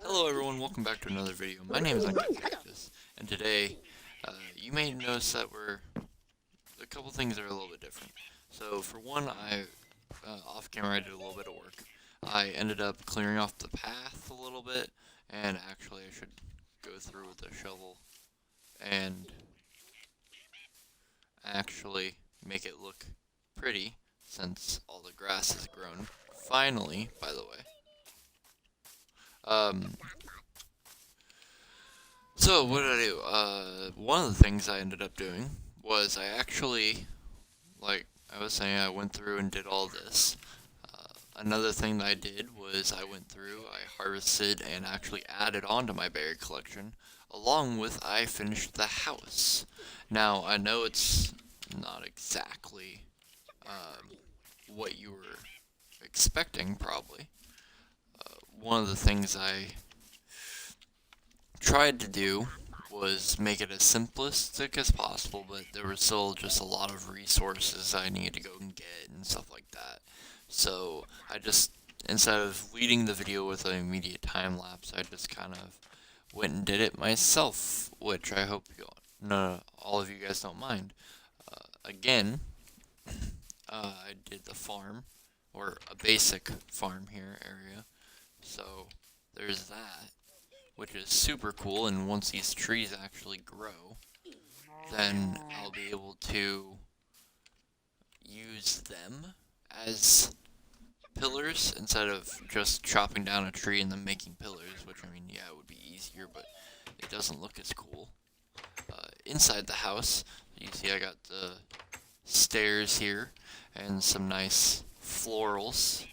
Hello everyone, welcome back to another video. My name is Uncactus, and today, you may notice that a couple things are a little bit different. So for one, off camera I did a little bit of work. I ended up clearing off the path a little bit, and actually I should go through with a shovel and actually make it look pretty, since all the grass has grown. Finally, by the way. Um, So, what did I do? One of the things I ended up doing was like I was saying, I went through and did all this. Another thing that I did was I went through, I harvested, and actually added on to my berry collection, along with I finished the house. Now, I know it's not exactly what you were expecting, probably. One of the things I tried to do was make it as simplistic as possible, but there was still just a lot of resources I needed to go and get and stuff like that. So I just, instead of leading the video with an immediate time lapse, I just kind of went and did it myself, which I hope all of you guys don't mind. Again, I did the farm, or a basic farm here area, so there's that, which is super cool, and once these trees actually grow, then I'll be able to use them as pillars instead of just chopping down a tree and then making pillars, which, I mean, yeah, it would be easier, but it doesn't look as cool. Inside the house, you see I got the stairs here and some nice florals.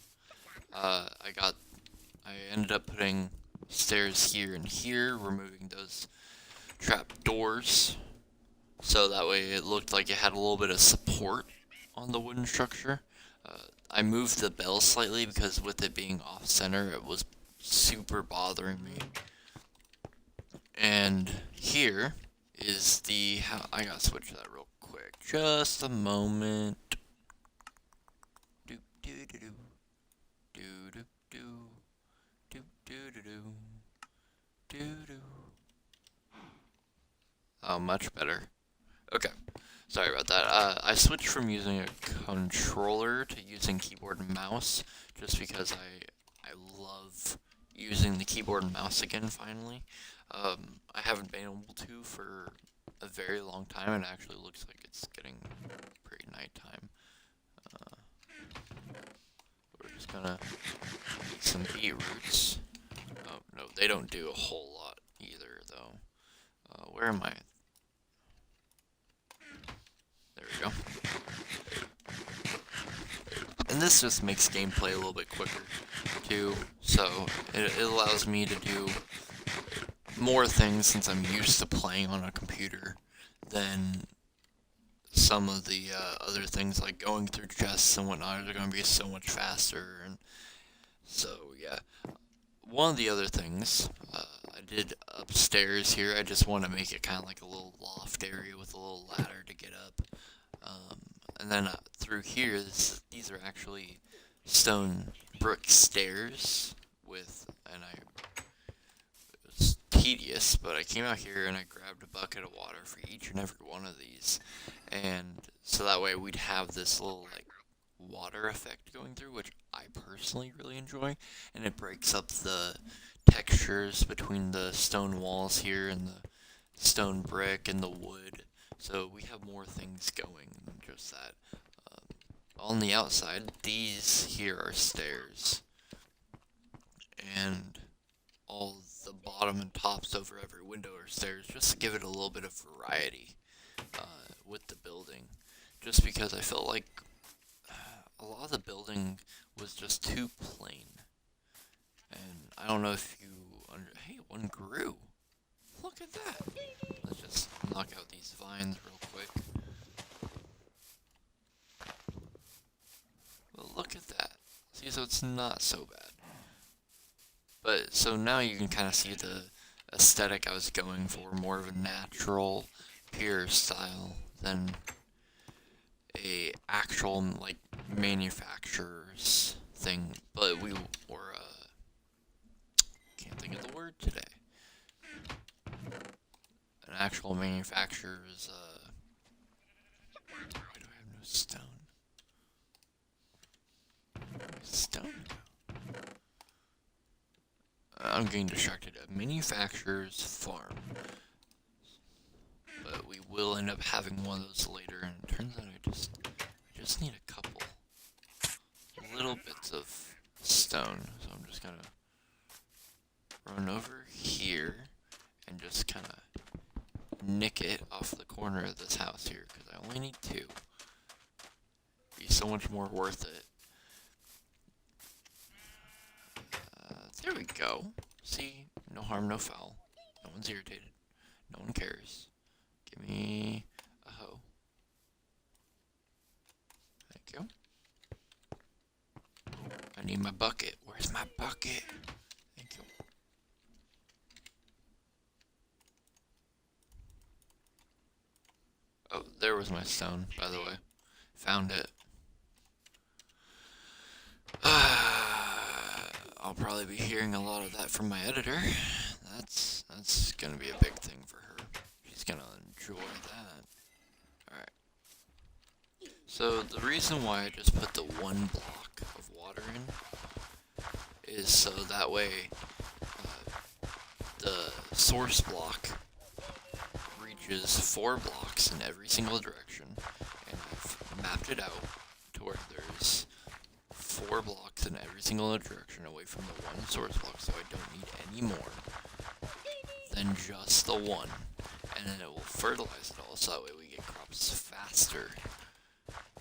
I ended up putting stairs here and here, removing those trap doors, so that way it looked like it had a little bit of support on the wooden structure. I moved the bell slightly because with it being off center, it was super bothering me. And here is I gotta switch that real quick. Just a moment. Doop doo doo doo. Doo doo doo. Doop doo doo doo. Doo doo. Oh, much better. Okay. Sorry about that. I switched from using a controller to using keyboard and mouse, just because I love using the keyboard and mouse again, finally. I haven't been able to for a very long time, and it actually looks like it's getting pretty nighttime. We're just gonna eat some beetroots. Oh, no, they don't do a whole lot either, though. Where am I? There we go. And this just makes gameplay a little bit quicker, too, so it allows me to do more things since I'm used to playing on a computer than some of the other things, like going through chests and whatnot, are going to be so much faster. And so, yeah. One of the other things I did upstairs here, I just want to make it kind of like a little loft area with a little ladder to get up. And then through here, these are actually stone brick stairs it was tedious, but I came out here and I grabbed a bucket of water for each and every one of these, and so that way we'd have this little, like, water effect going through, which I personally really enjoy, and it breaks up the textures between the stone walls here and the stone brick and the wood, so we have more things going than just that. On the outside, these here are stairs, and all the bottom and tops over every window are stairs, just to give it a little bit of variety with the building, just because I felt like a lot of the building was just too plain. And I don't know if you hey, one grew. Look at that. Let's just knock out these vines real quick. Well, look at that. See, so it's not so bad. But, so now you can kind of see the aesthetic I was going for, more of a natural, pure style than a actual, like, manufacturer's thing. But can't think of the word. actual manufacturer's, why do I have no stone? Stone? I'm getting distracted. A manufacturer's farm. But we will end up having one of those later, and it turns out I just need a couple little bits of stone. So I'm just gonna run over here and just kind of nick it off the corner of this house here, because I only need two. Be so much more worth it. There we go. See? No harm, no foul. No one's irritated. No one cares. Give me a hoe. Thank you. I need my bucket. Where's my bucket? Thank you. Oh, there was my stone, by the way. Found it. I'll probably be hearing a lot of that from my editor. That's gonna be a big thing for her. She's gonna enjoy that. Alright. So the reason why I just put the one block of water in is so that way the source block reaches 4 blocks in every single direction, and I've mapped it out to where there's 4 blocks in every single direction away from the one source block, so I don't need any more than just the one. And then it will fertilize it all, so that way we get crops faster.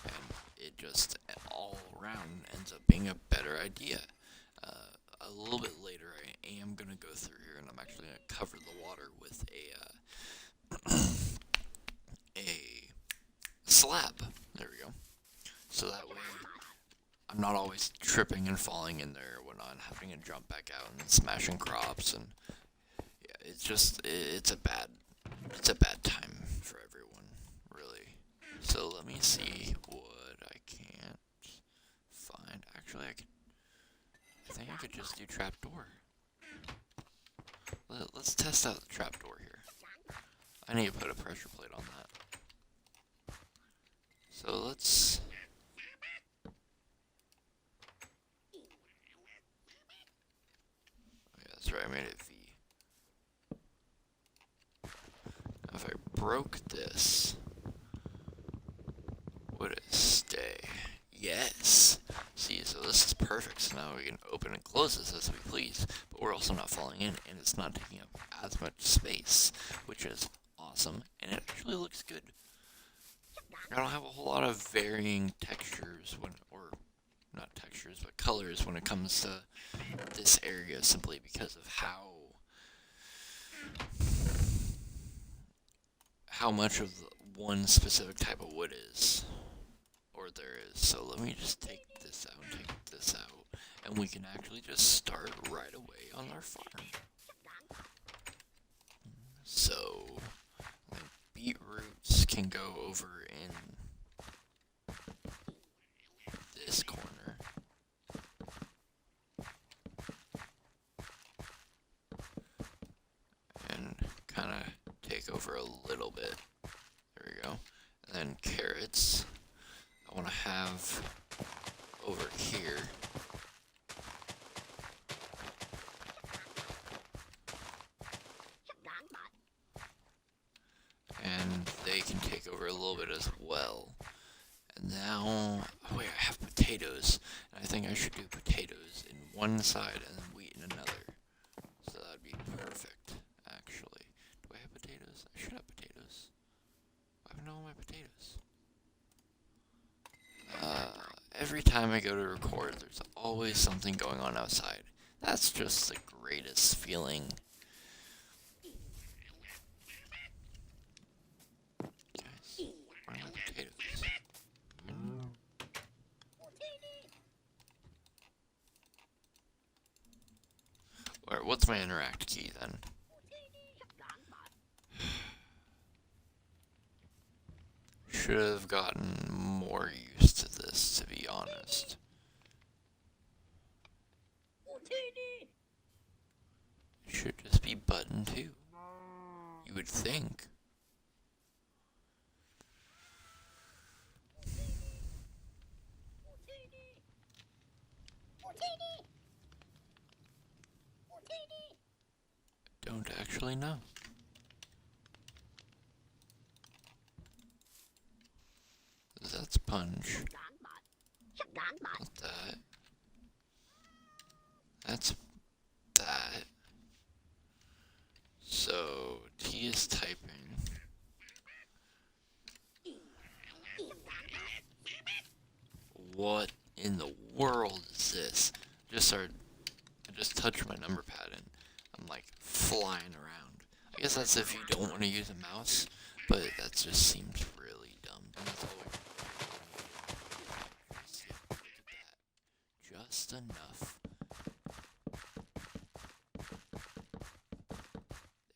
And it just all around ends up being a better idea. A little bit later, I am going to go through here, and I'm actually going to cover the water with a slab. There we go. So that way I'm not always tripping and falling in there or whatnot, and having to jump back out and smashing crops, and yeah, it's a bad time for everyone, really. So let me see what I can't find. Actually, I think I could just do trapdoor. Let's test out the trapdoor here. I need to put a pressure plate on that. So let's. That's right, I made it V. Now if I broke this, would it stay? Yes! See, so this is perfect, so now we can open and close this as we please, but we're also not falling in, and it's not taking up as much space, which is awesome, and it actually looks good. I don't have a whole lot of varying textures, or not textures, but colors when it comes to this area, simply because of how much of one specific type of wood is, or there is. So let me just take this out and take this out, and we can actually just start right away on our farm. So beetroots can go over in this corner. And kind of take over a little bit. There we go. And then carrots, I want to have over here. And they can take over a little bit as well. And now, oh wait, I have potatoes. And I think I should do potatoes in one side and then wheat in another. So that'd be perfect, actually. Do I have potatoes? I should have potatoes. I have all my potatoes. Every time I go to record, there's always something going on outside. That's just the greatest feeling. Guys, where are my potatoes? What's my interact key then? Should have gotten more used to this, to be honest. It should just be button 2. You would think. don't actually know. That's punch. Not that. That's that. So, T is typing. What in the world is this? I just touched my number pad and I'm like flying around. I guess that's if you don't want to use a mouse, but that just seems really dumb. Look at that. Just enough.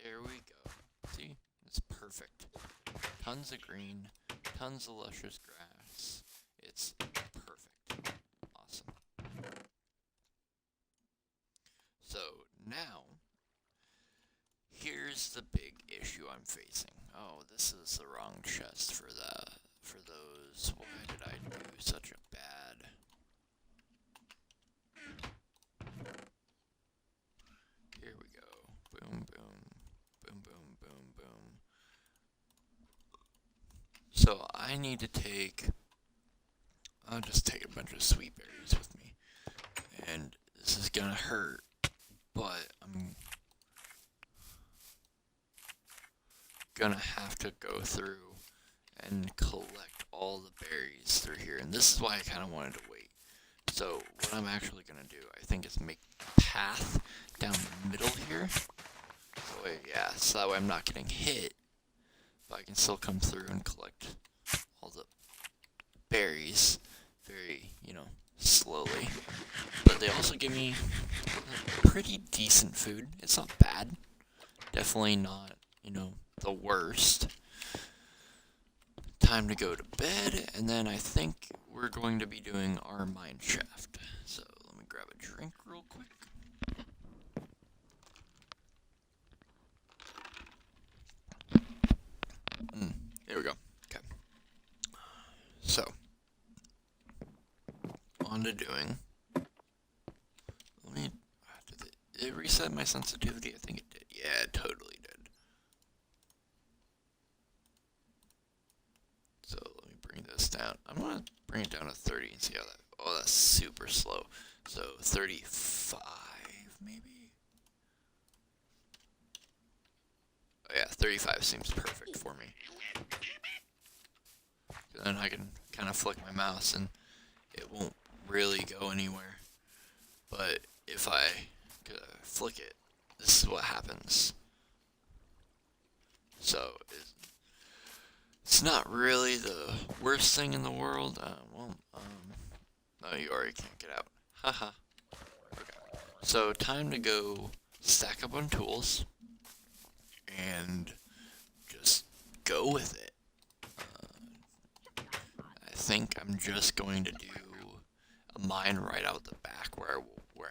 There we go. See? It's perfect. Tons of green, tons of luscious grass. It's perfect. Awesome. So now, here's the big issue I'm facing. Oh, this is the wrong chest for those. Why did I do such a bad? Here we go. Boom, boom, boom, boom, boom, boom. So I need to I'll just take a bunch of sweet berries with me. And this is gonna hurt, but I'm gonna have to go through and collect all the berries through here. And this is why I kind of wanted to wait. So what I'm actually gonna do, I think, is make a path down the middle here. So that way I'm not getting hit, but I can still come through and collect all the berries very, slowly. But they also give me pretty decent food. It's not bad. Definitely not, the worst. Time to go to bed, and then I think we're going to be doing our mine shaft. So let me grab a drink real quick. Here we go. Okay. So, on to doing. Did it reset my sensitivity? I think it did. Yeah, it totally did. So let me bring this down. I'm gonna bring it down to 30 and see how that. Oh, that's super slow. So 35 maybe. Oh yeah, 35 seems perfect for me. Then I can kind of flick my mouse and it won't really go anywhere. But if I flick it, this is what happens. So it's not really the worst thing in the world. No, you already can't get out. Haha. Okay. So time to go stack up on tools and just go with it. I think I'm just going to do a mine right out the back where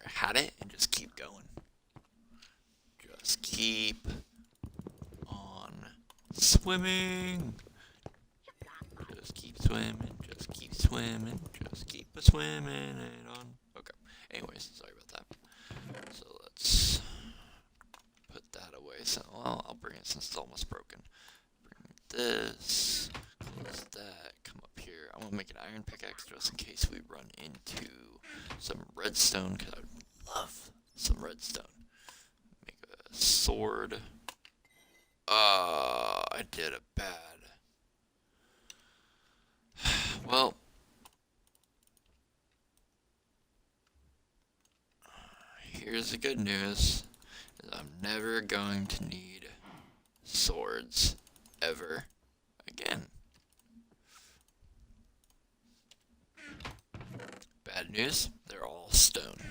I had it and just keep going. Just keep on swimming. Just keep swimming. Just keep swimming. Just keep swimming and on. Okay. Anyways, sorry about that. So let's put that away. So, well, I'll bring it since it's almost broken. Bring this. Close that. Come up here. I'm gonna make an iron pickaxe just in case we run into some redstone, because I would love some redstone. Make a sword. I did it bad. Well, here's the good news. I'm never going to need swords ever again. Bad news, they're all stone.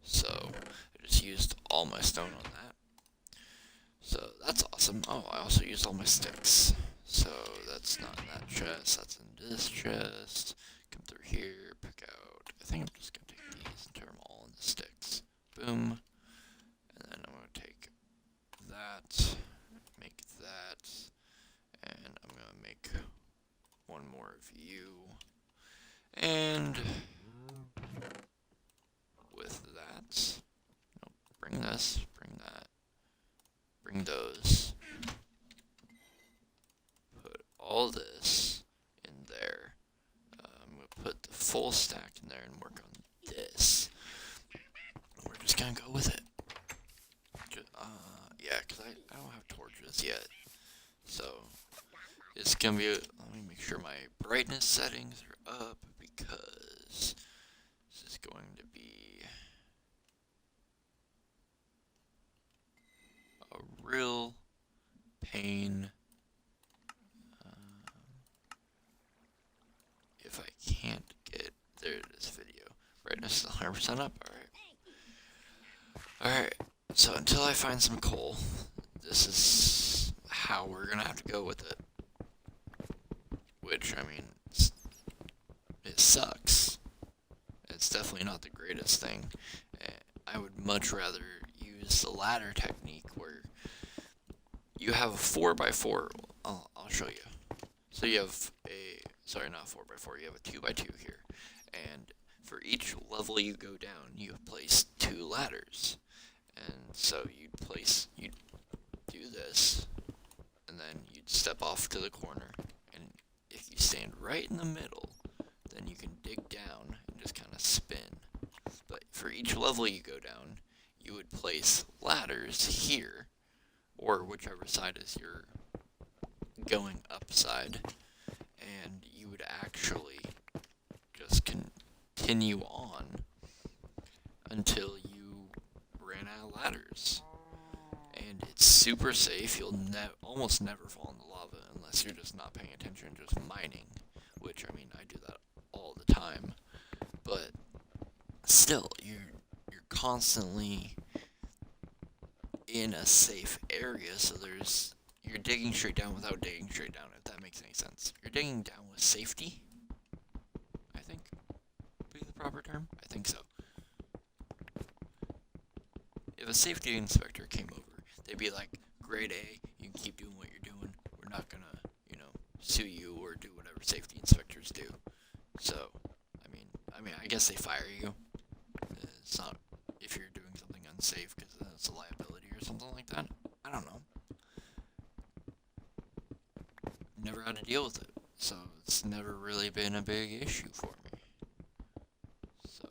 So I just used all my stone on that. So that's awesome. Oh, I also used all my sticks. So that's not in that chest, that's in this chest. Come through here, pick out. I think I'm just gonna take these and turn them all into sticks. Boom. And then I'm gonna take that, make that, and I'm gonna make one more of you. And with that, nope, bring this, bring that, bring those. Put all this in there. I'm going to put the full stack in there and work on this. We're just going to go with it. Yeah, because I don't have torches yet. So, it's going to be, let me make sure my brightness settings are up, because this is going to be a real pain if I can't get, there it is, video. Brightness is 100% up, alright, so until I find some coal, this is how we're gonna have to go with it. Which, I mean, it sucks. It's definitely not the greatest thing. I would much rather use the ladder technique where you have a 4x4. I'll show you. So you have a, sorry, not 4x4, you have a 2x2 here. And for each level you go down, you place 2 ladders. And so you'd do this, and then you'd step off to the corner, and if you stand right in the middle, then you can dig down and just kind of spin. But for each level you go down, you would place ladders here, or whichever side is your going up side, and you would actually just continue on until you ran out of ladders. And it's super safe. You'll almost never fall in the lava unless you're just not paying attention, just mining, which, I mean, I do that all the time. But still, you're constantly in a safe area, so you're digging straight down without digging straight down, if that makes any sense. You're digging down with safety, I think, would be the proper term. I think so. If a safety inspector came over, they'd be like, grade A, you can keep doing what you're doing. We're not gonna, sue you or do whatever safety inspectors do. So, I mean, I guess they fire you. It's not if you're doing something unsafe, because that's a liability or something like that. I don't know. Never had to deal with it, so it's never really been a big issue for me. So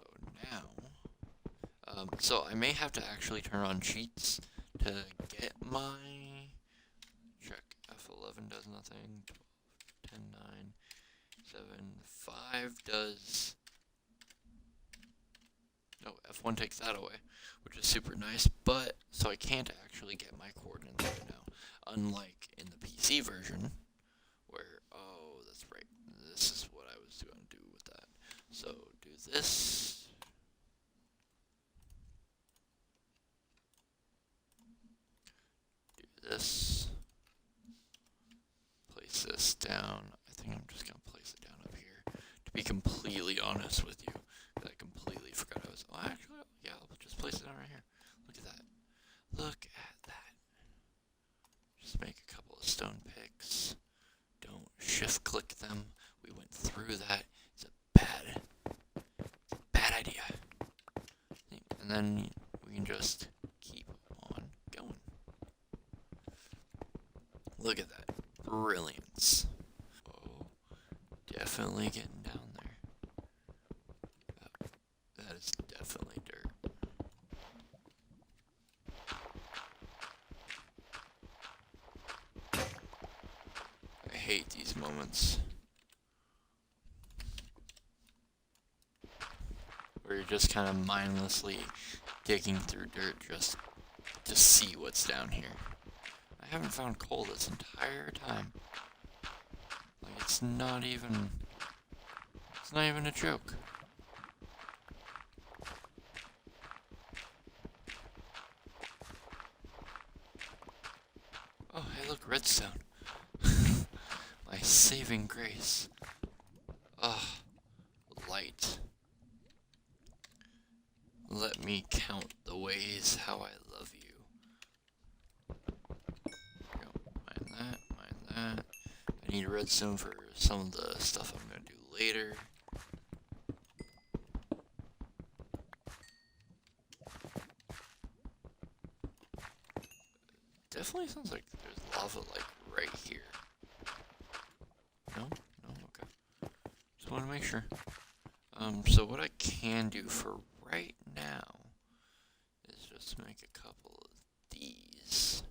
now, so I may have to actually turn on cheats to get my, check, F11 does nothing, 12, 10, 9, 7, 5 does, no, F1 takes that away, which is super nice, but, so I can't actually get my coordinates right now, unlike in the PC version, where, oh, that's right, this is what I was going to do with that. So, do this, this, place this down. I think I'm just going to place it down up here, to be completely honest with you, because I completely forgot I was, oh, actually, yeah, I'll just place it down right here. Look at that. Look at that. Just make a couple of stone picks. Don't shift click them. We went through that. It's a bad idea. And then we can just keep on going. Look at that. Brilliance. Oh, definitely getting down there. That is definitely dirt. I hate these moments where you're just kind of mindlessly digging through dirt just to see what's down here. I haven't found coal this entire time. Like, it's not even a joke. Oh, hey, look, redstone. My saving grace. Ugh, light. Let me count the ways how I love you. There we go. Mine that. I need redstone for some of the stuff I'm gonna do later. definitely sounds like there's lava like right here. No? No? Okay. Just want to make sure. So what I can do for right now is just make a couple of these.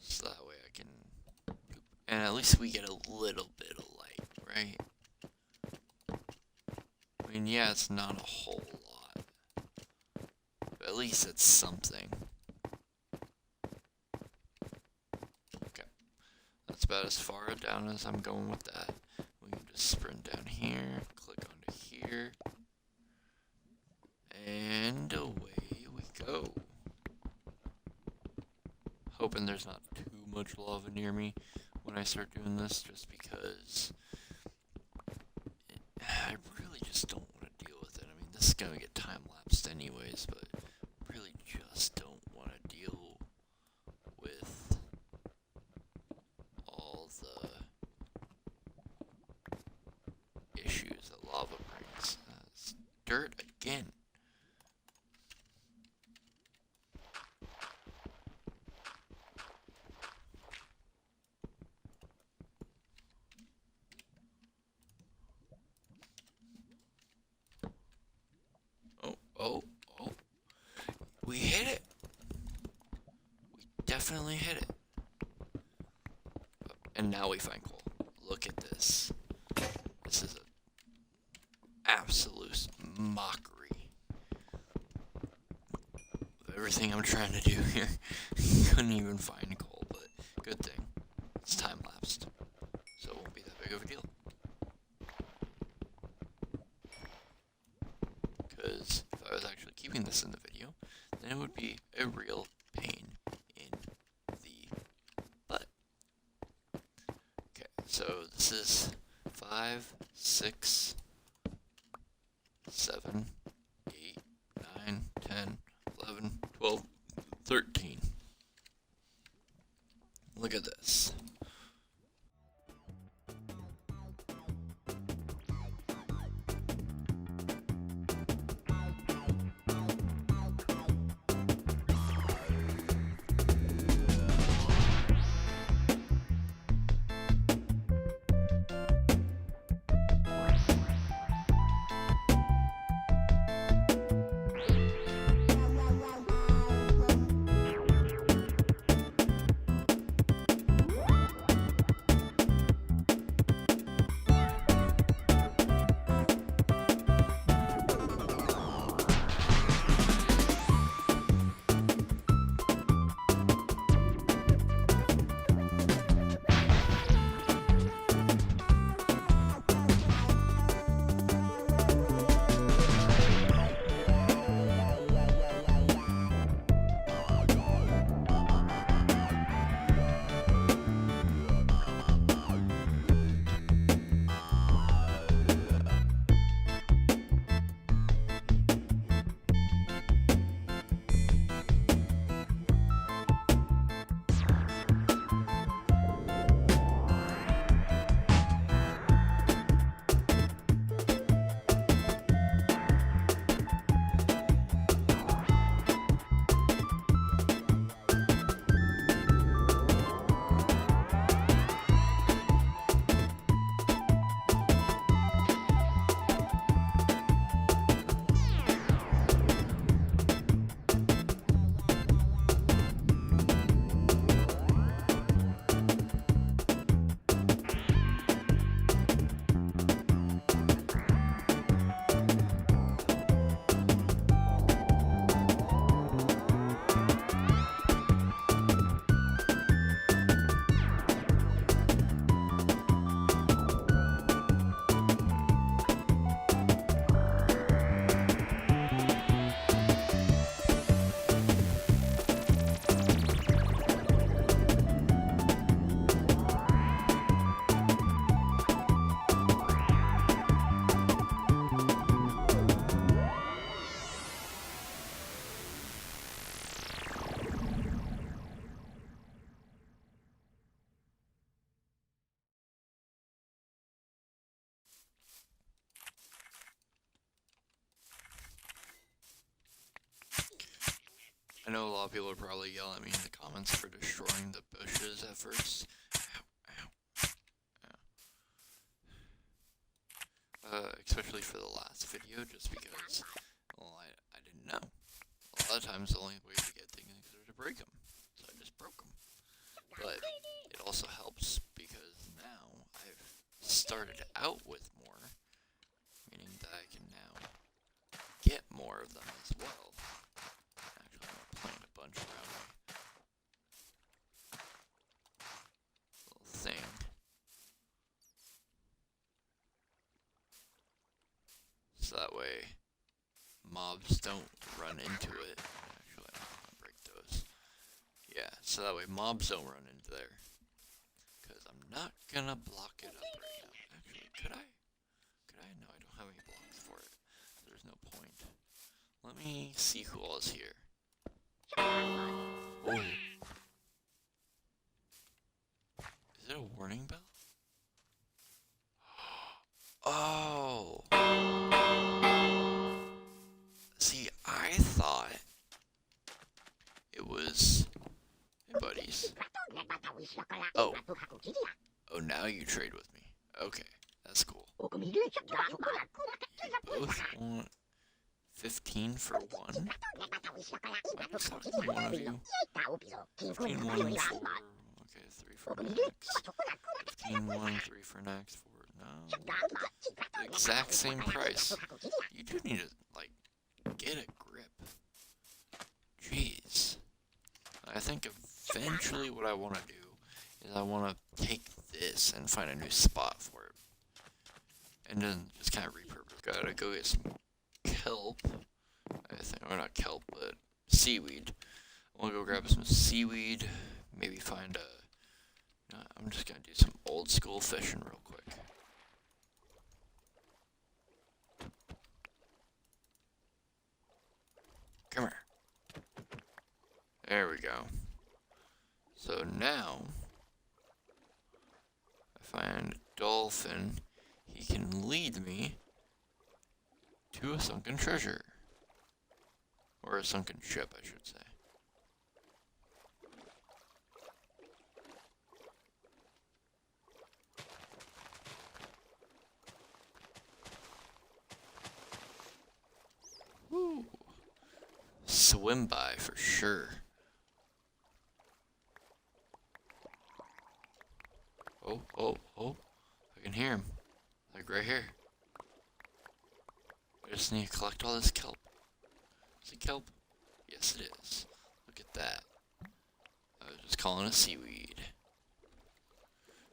So that way I can... And at least we get a little bit of light, right? I mean, yeah, it's not a whole lot. But at least it's something. Okay. That's about as far down as I'm going with that. We can just sprint down here, click onto here, and away we go. Hoping there's not too much lava near me when I start doing this, just because I really just don't want to deal with it. I mean, this is gonna get time-lapsed anyways, but really just don't want to deal with all the issues that lava brings. It's dirt again. Oh, we hit it. We definitely hit it. And now we find coal. Look at this. This is an absolute mockery of everything I'm trying to do here. Couldn't even find coal, but good thing. It's time-lapsed. So it won't be that big of a deal. Because if I was actually keeping this in the video, then it would be a real pain in the butt. Okay, so this is 5, 6, 7, 8, 9, 10, 11, 12, 13. Look at this. know a lot of people are probably yelling at me in the comments for destroying the bushes at first. Especially for the last video, just because, well, I didn't know. A lot of times the only way to get things are to break them, so I just broke them. But it also helps because now I've started out with more, meaning that I can now get more of them as well. Actually, I'm gonna plant a bunch around my little thing. So that way mobs don't run into it. Actually, I'm gonna break those. Yeah, so that way mobs don't run into there. Because I'm not gonna block it up right now. Actually, could I? No, I don't have any blocks for it. There's no point. Let me see who all is here. Oh. Is it a warning bell? Oh. See, I thought it was... Hey, buddies. Oh. Oh, now you trade with me. Okay, that's cool. You both want 15 for one? Might be talking to one of you. 15, 1 for... Okay, 3 for next. 15, 1, 3 for next. 4... No. The exact same price. You do need to, like, get a grip. Jeez. I think eventually what I want to do is I want to take this and find a new spot for it. And then just kind of repurpose. Gotta go get some kelp. I think, or not kelp, but seaweed. I want to go grab some seaweed. Maybe find a... I'm just gonna do some old school fishing real quick. Come here. There we go. So now, I find a dolphin. He can lead me to a sunken treasure. Or a sunken ship, I should say. Woo. Swim by for sure. Oh. I can hear him. Like right here. I just need to collect all this kelp. Is it kelp? Yes, it is. Look at that. I was just calling it seaweed.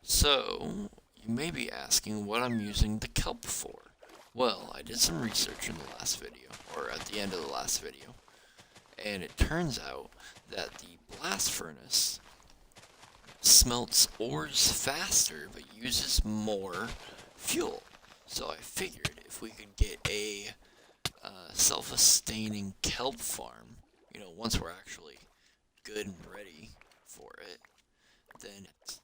So, you may be asking what I'm using the kelp for. Well, I did some research in the last video, or at the end of the last video, and it turns out that the blast furnace smelts ores faster but uses more fuel. So I figured if we could get a self-sustaining kelp farm, you know, once we're actually good and ready for it, then it'd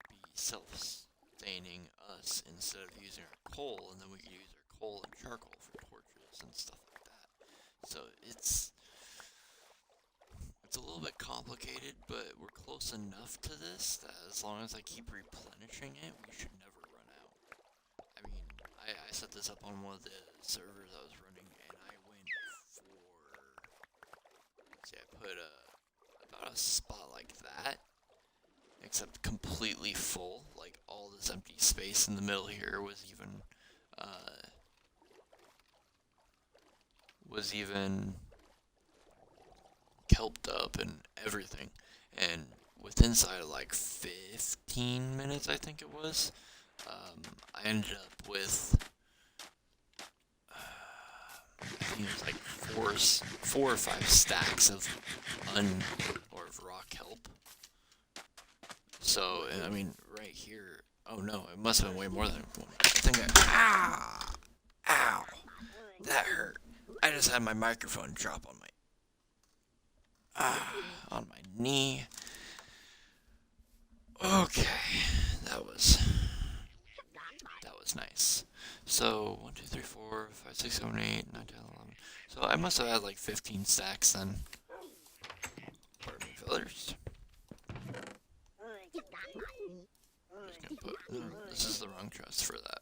be self-sustaining us instead of using our coal, and then we could use our coal and charcoal for torches and stuff like that. So it's a little bit complicated, but we're close enough to this that as long as I keep replenishing it, we should never run out. I mean, I set this up on one of the servers I was running, and I went for... See, I put about a spot like that, except completely full. Like, all this empty space in the middle here was even kelped up and everything, and within inside of like 15 minutes, I think it was, I ended up with I think it was like four or five stacks of raw kelp. So I mean, right here. Oh no, it must have been way more than one. I think ow, that hurt. I just had my microphone drop on my knee. Okay, that was nice. So 1, 2, 3, 4, 5, 6, 7, 8, 9, 10, 11. So I must have had like 15 stacks then. was gonna put. No, this is the wrong chest for that.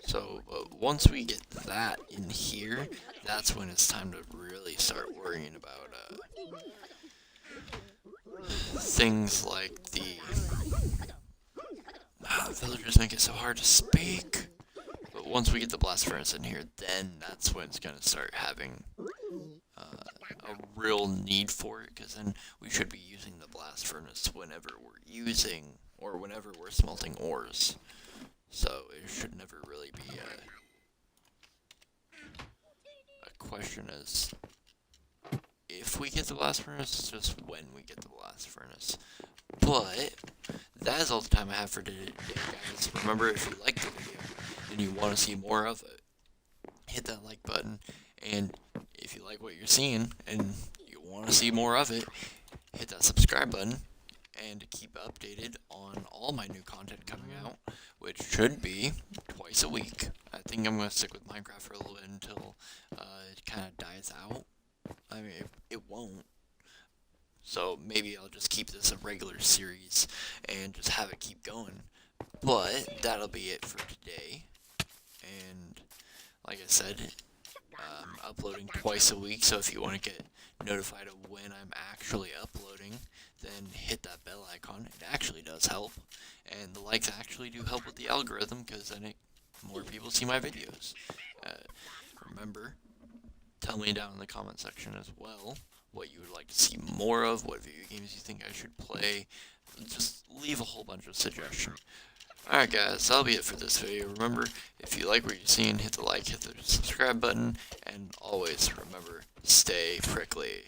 So once we get that in here, that's when it's time to really start worrying about things like the villagers make it so hard to speak. But once we get the blast furnace in here, then that's when it's gonna start having a real need for it, because then we should be using the blast furnace whenever whenever we're smelting ores. So it should never really be a question as if we get the blast furnace, it's just when we get the blast furnace. But that is all the time I have for today, guys. Remember, if you liked the video and you want to see more of it, hit that like button. And if you like what you're seeing and you want to see more of it, hit that subscribe button. And to keep updated on all my new content coming out, which should be twice a week. I think I'm going to stick with Minecraft for a little bit until it kind of dies out. I mean, it won't. So maybe I'll just keep this a regular series and just have it keep going. But that'll be it for today. And like I said, I'm uploading twice a week, so if you want to get notified of when I'm actually uploading, then hit that bell icon. It actually does help, and the likes actually do help with the algorithm, because then more people see my videos. Remember, tell me down in the comment section as well what you would like to see more of, what video games you think I should play. Just leave a whole bunch of suggestions. Alright guys, that'll be it for this video. Remember, if you like what you're seeing, hit the like, hit the subscribe button, and always remember, stay prickly.